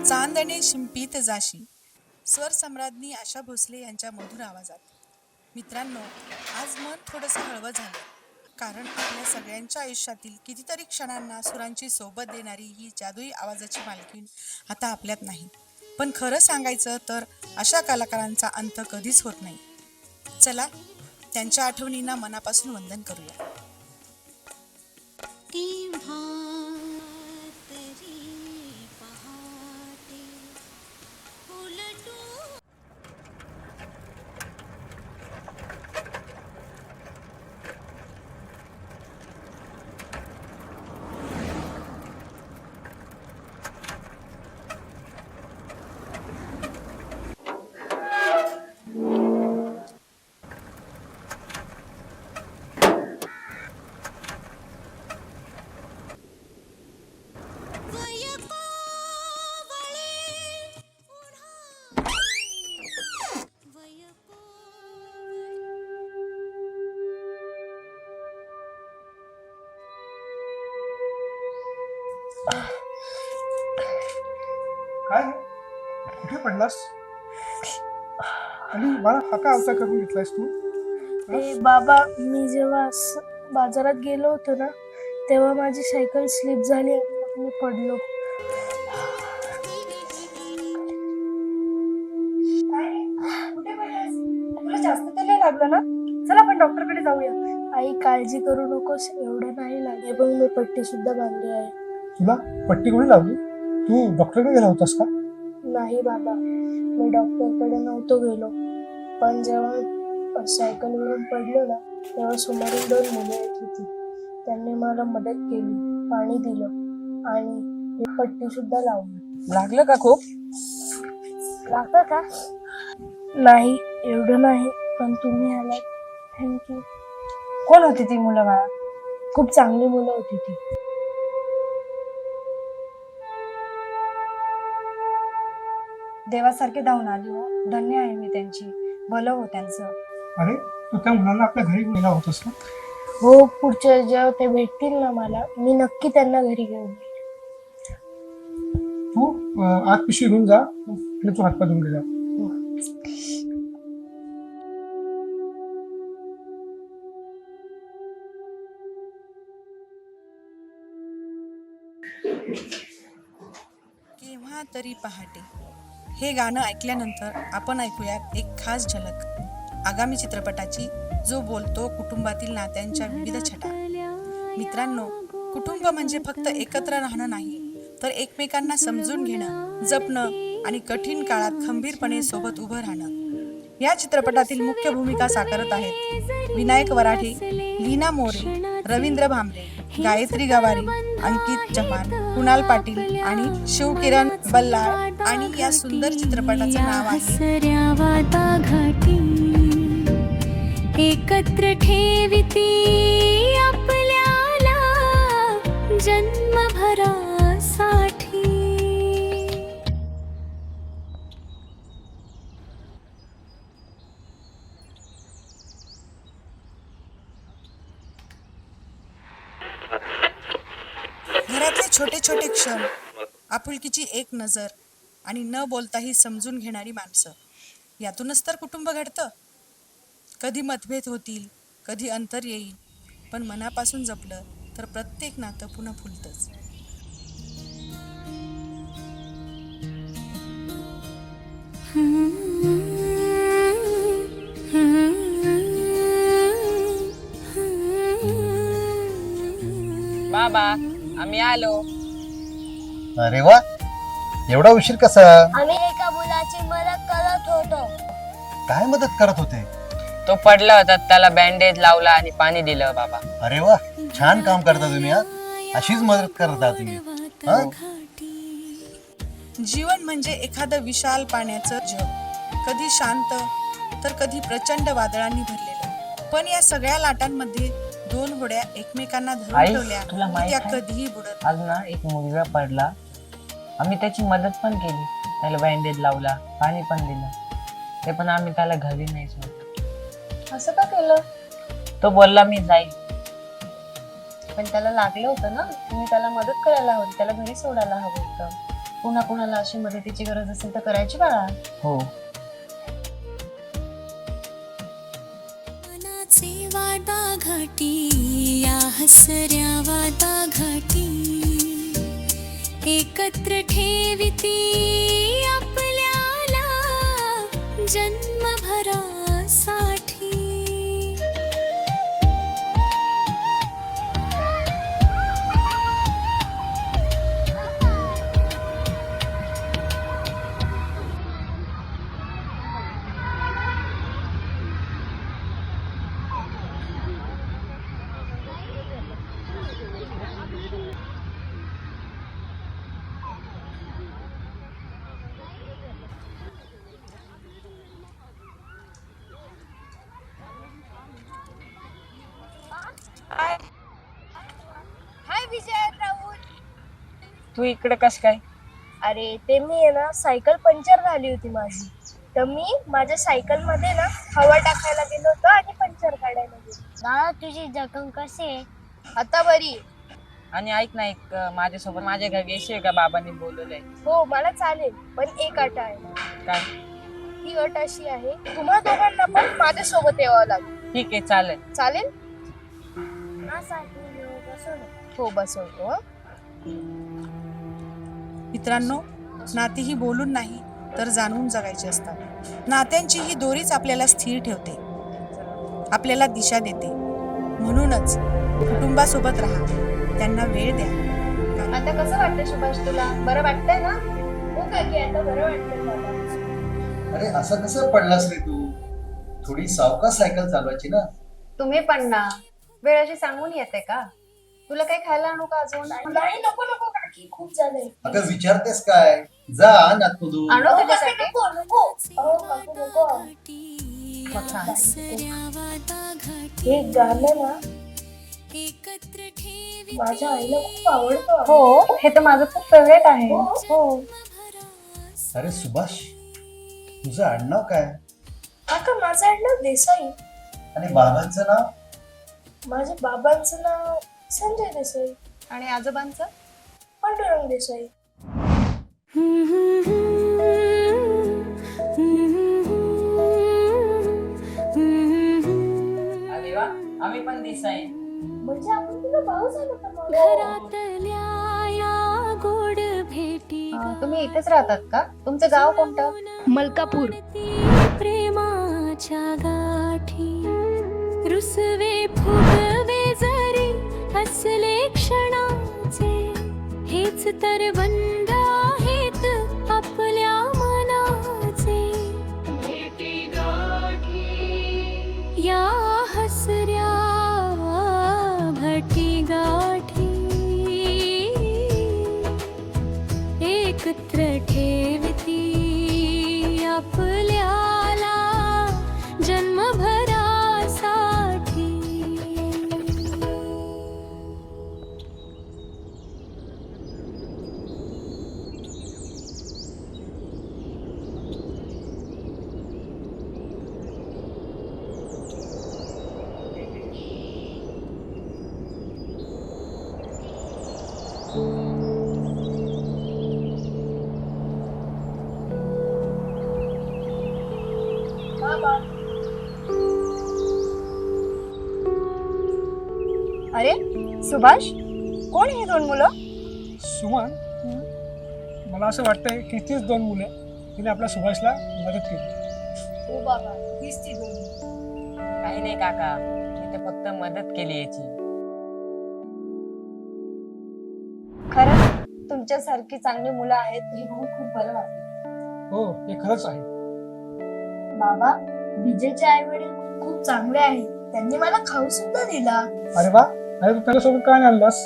चांदणे शिंपीत जाशी, स्वर सम्राज्ञी आशा भोसले यांच्या मधुर आवाजात. मित्रांनो, आज मन थोडंसं हळवं झालं, कारण आपल्या सगळ्यांच्या आयुष्यातील कितीतरी क्षणांना सुरांची सोबत देणारी ही जादुई आवाजाची मालकीण आता आपल्यात नाही. पण खरं सांगायचं तर अशा कलाकारांचा अंत कधीच होत नाही. चला, त्यांच्या आठवणींना मनापासून वंदन करूया. काय कुठे पडलास? आणि मला हा का अवतार करून घेतलायस तू? बाबा, मी जेव्हा बाजारात गेलो होतो ना, तेव्हा माझी सायकल स्लिप झाली आणि मग मी पडलो. कुठे पडलास? तुला जास्त तर नाही लागलं ना? चला आपण डॉक्टरकडे जाऊया. आई, काळजी करू नकोस, एवढं नाही लागले. पण मी पट्टी सुद्धा बांधली आहे. तुला पट्टी कोणी लावली? तू डॉक्टरकडे गेला होतास का? नाही बाबा, मी डॉक्टरकडे नव्हतो गेलो. पण जेव्हा सायकलवरून पडलो ना, तेव्हा सुमारे 2 मुलं येत होती. त्यांनी मला मदत केली, पाणी दिलं आणि पट्टी सुद्धा लावली. लागलं का खूप? लागतं का? नाही, एवढं नाही, पण तुम्ही आलात, थँक्यू. कोण होती ती मुलं बाळा? खूप चांगली मुलं होती ती. देवासारखे धावून आली हो. धन्य आहे मी त्यांची. भलं हो त्यांचं. अरे, तू त्या मुलांना आपल्या घरी गेला होतास का? हो, पुढच्या जेव्हा ते भेटतील ना मला, मी नक्की त्यांना घरी घेऊन येईन. तू आत पिशवी घेऊन जा आणि तू हातपाय धुवून गेला. केव्हा तरी पहाटे हे गाणं ऐकल्यानंतर आपण ऐकूयात एक खास झलक आगामी चित्रपटाची, जो बोलतो कुटुंबातील नात्यांच्या विविध छटा. मित्रांनो, कुटुंब म्हणजे फक्त एकत्र राहणं नाही, तर एकमेकांना समजून घेणं, जपणं आणि कठीण काळात खंबीरपणे सोबत उभं राहणं. या चित्रपटातील मुख्य भूमिका साकारत आहेत विनायक वराठे, लीना मोरे, रवींद्र भांबरे, गायत्री गवारी, अंकित चव्हाण, कुणाल पाटील आणि शिवकिरण बल्लाळ. आणि या सुंदर चित्रपटाचं नाव आहे वाताघाटी. एकत्र ठेविती आपल्याला जन्मभरासाठी. घरातले छोटे छोटे क्षण, आपुलकीची एक नजर आणि न बोलताही समजून घेणारी माणसं, यातूनच तर कुटुंब घडतं. कधी मतभेद होतील, कधी अंतर येईल, पण मनापासून जपलं तर प्रत्येक नातं पुन्हा फुलतंच. बाबा, आम्ही आलो. अरे वा, एवढा उशीर कसा? आम्ही एका मुलाची मदत करत होतो. काय मदत करत होते? तो पडला होता, त्याला बँडेज लावला आणि पाणी दिलं बाबा. अरे वा, छान काम करता तुम्ही. अशीच मदत करता तुम्ही. जीवन म्हणजे एखादं विशाल पाण्याचं जग, कधी शांत तर कधी प्रचंड वादळांनी भरलेलं. पण या सगळ्या लाटांमध्ये 2 होड्या एकमेकांना धरून ठेवल्या, तुला माहित त्या आहे? कधीही बुडत. आज ना एक मुलगा पडला, आम्ही त्याची मदत पण केली, त्याला बँडेज लावला, पाणी पण दिलं. ते पण आम्ही त्याला घरी नाही सोडलं. असं का केलं? तो बोलला मी जाईल. पण त्याला लागलं होतं ना, तुम्ही त्याला मदत करायला हवी, त्याला घरी सोडायला हवं होतं. पुन्हा कुणाला अशी मदतीची गरज असेल तर करायची बाळा. हो. मनाचे वाटाघाटी या हसऱ्या वाटाघाटी एकत्र ठेविती आपल्याला जन्मभरासाठी. हाय विजय राहुल. तू इकडे कस काय? अरे ते मी आहे ना, सायकल पंक्चर झाली होती माझी, तर मी माझ्या सायकल मध्ये ना हवा टाकायला गेलो होतो आणि पंक्चर काढायला गेलो. दादा तुझी जखम कशी आहे? आता बरी. आणि ऐक ना, एक माझ्यासोबत माझ्या घरी येशील का? बाबांनी बोलवलंय. हो मला चालेल, पण एक अट आहे. काय? ही अट अशी आहे, तुम्हा दोघांना पण माझ्या सोबत यावं लागेल. ठीक आहे, चालेल. चालेल? हो बसवतो. मित्रांनो, नाती ही बोलून नाही तर जाणून जगायची असतात. नात्यांची ही दोरीच आपल्याला स्थिर ठेवते, आपल्याला दिशा देते. म्हणूनच कुटुंबासोबत राहा, त्यांना वेळ द्या. आता कसं वाटतंय सुभाष तुला? बरं वाटतंय ना? हो काकी, आता बरं वाटतंय मला. अरे असं कसं पडलास रे तू? थोडी सावकाश सायकल चालवायची ना. तुम्ही पण ना, वेळ अशी सांगून येते का? तुला काही खायला आणू का अजून? नाही नको नको काकी, खूप झालंय. अगं विचारतेस काय? जा नातू. आणू तुझ्यासाठी? नको नको. अहो काकू नको. मग सांग. हे गाणं ना माझ्या आईला खूप आवडतं. हो, हे तर माझं खूप फेवरेट आहे. हो. अरे सुभाष, तुझं आडनाव काय? काका माझं आडनाव देसाई. आणि बाबांचं नाव? माझ्या बाबांचं नाव संजय देसाई. आणि आजोबांचं? पांडुरंग देसाई. अरे वा, आम्ही पण दिसाय. म्हणजे आपण तुला भाऊ झालो का मग? घरातल्या या गोड भेटी तुम्ही इथेच राहतात का? तुमचं गाव कोणतं? मलकापूर. प्रेमाच्या गाठी रुसवे फुगवे जरी असले क्षणाचे हेच तर बंध आहेत आपल्या मनाचे. या हसऱ्या भटी गाठी एकत्र ठेवती आपल्याला जन्मभरासाठी. अरे सुभाष, कोण हे दोन मुलं? सुमन, मला असं वाटतंय की तीच दोन मुले तिने आपल्या सुभाषला मदत केली. हो बाबा, हीच ती दोन. काही नाही काका, मी तर फक्त मदत केली याची. खरंच तुमच्यासारखी चांगली मुलं आहेत हे बघून खूप बरं वाटलं. हो, हे खरंच आहे. बाबा, विजयचे आई वडील खूप चांगले आहेत. त्यांनी मला खाऊ सुद्धा दिला. अरे वा, अरे तू त्याच्यासोबत काय आणलास?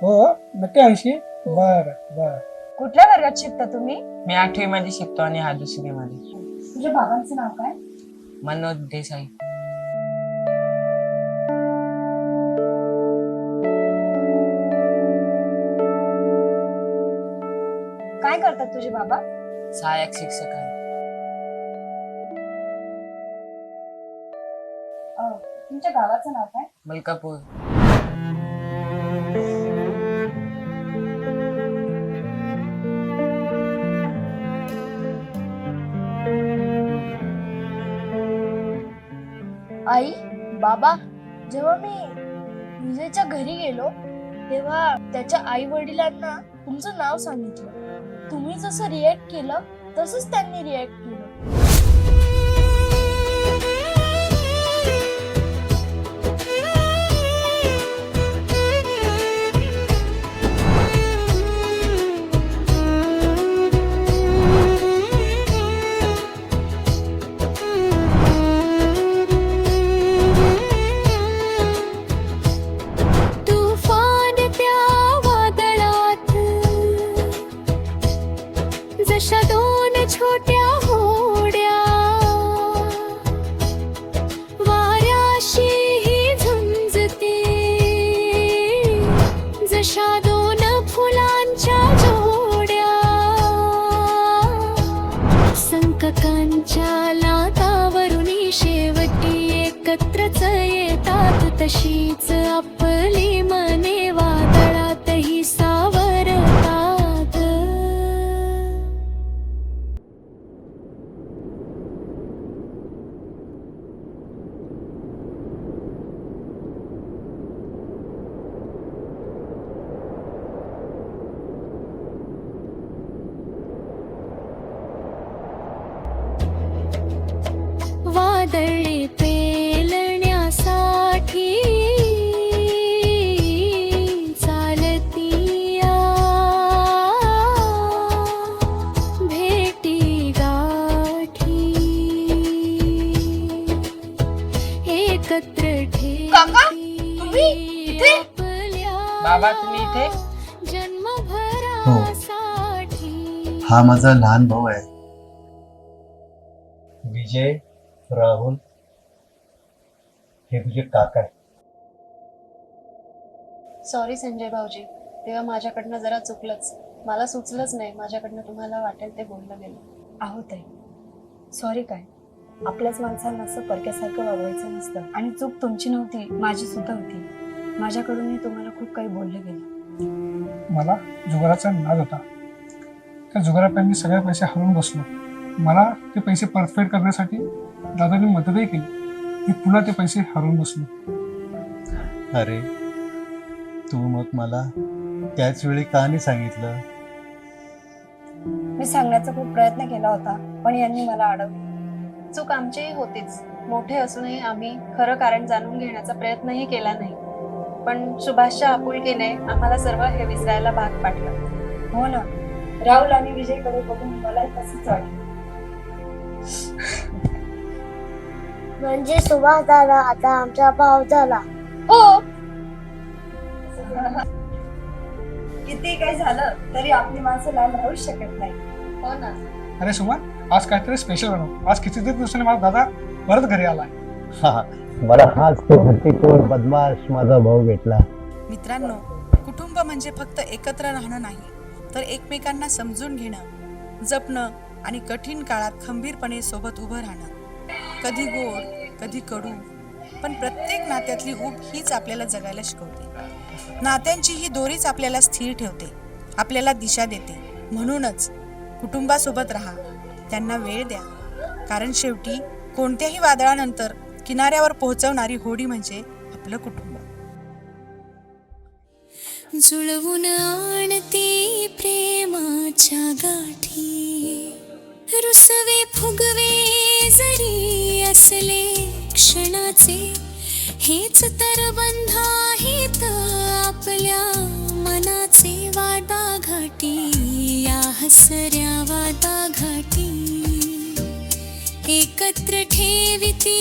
हो, नक्की आणशी. बर बर. कुठल्या वर्गात शिकता तुम्ही? मी 8वी मध्ये शिकतो आणि हा 2री मध्ये. तुझ्या बाबांचं नाव काय? मनोज देसाई. काय करतात तुझे बाबा? सहाय्यक शिक्षक आहे. तुमच्या गावाचं नाव काय? मलकापूर. आई, बाबा, जेव्हा मी विजयच्या घरी गेलो तेव्हा त्याच्या आई वडिलांना तुमचं नाव सांगितलं. तुम्ही जसं रिॲक्ट केलं तसंच त्यांनी रिॲक्ट केलं. तुफान त्या वादळात जशा दोन छोट्या होड्या वाऱ्याशीही झुंजते, जशा दोन फुलांच्या जोड्या संकटांच्या लाटावरून शेवटी एकत्रच येतात, तशीच आपली मने वादळातही सावरतात. वादळे पेलण्यासाठी चालतीया भेटी गाठी एकत्र काका, तुम्ही इथे? बाबा तुम्ही इथे? जन्मभरासाठी हा माझा लहान भाऊ आहे विजय. राहुल हे तुझे काका आहे. सॉरी संजय भाऊजी, तेव्हा माझ्याकडनं जरा चुकलंच. मला सुचलंच नाही, माझ्याकडनं तुम्हाला वाटेल ते बोललं गेलं. आहो ताई, सॉरी काय, आपल्याच माणसांना असं परक्यासारखं वागवायचं नसतं. आणि चूक तुमची नव्हती, माझी सुद्धा होती. माझ्याकडूनही तुम्हाला खूप काही बोललं गेलं. मला जुगाराचा नाद होता. त्या जुगारापायी मी सगळे पैसे हरवून बसलो. मला ते पैसे परतफेड करण्यासाठी दादाने मदतही केली. मी पुन्हा ते पैसे हरवून बसलो. अरे तू मग मला त्याच वेळी का नाही सांगितलं? मी सांगण्याचा खूप प्रयत्न केला होता, पण यांनी मला अडवलं. चूक आमचीही होतीच. मोठे असूनही आम्ही खरं कारण जाणून घेण्याचा प्रयत्नही केला नाही. पण सुभाषच्या आपुलकीने आम्हाला सर्व हे विसरायला भाग पाडलं. हो ना, राहुल आणि विजयकडे बघून मलाही तसंच वाटलं. म्हणजे सुभाष दादा आता आमचा भाव झाला. हो, किती काही झालं तरी आपली माणसं लांब राहू शकत नाही. हो ना. अरे सुमन, आज काहीतरी स्पेशल बनव. आज कितीतरी दिवसाने माझा दादा परत घरी आलाय. मला हाच तो हट्टीखोर बदमाश माझा भाऊ भेटला. मित्रांनो, कुटुंब म्हणजे फक्त एकत्र राहणं नाही, तर एकमेकांना समजून घेणं, जपणं आणि कठीण काळात खंबीरपणे सोबत उभं राहणं. कधी गोड, कधी कडू, पण प्रत्येक नात्यातली ऊब हीच आपल्याला जगायला शिकवते. नात्यांची ही दोरीच आपल्याला स्थिर ठेवते, आपल्याला दिशा देते. म्हणूनच कुटुंबासोबत राहा, त्यांना वेळ द्या, कारण शेवटी कोणत्याही वादळानंतर किनाऱ्यावर पोहोचवणारी होडी म्हणजे आपलं कुटुंब. जुळवून आणती प्रेमाच्या गाठी, रुसवे फुगवे जरी असले क्षणाचे, हेच तर बंध आहेत आपल्या मनाचे. वाटाघाटी या हसऱ्या वाटाघाटी एकत्र ठेविती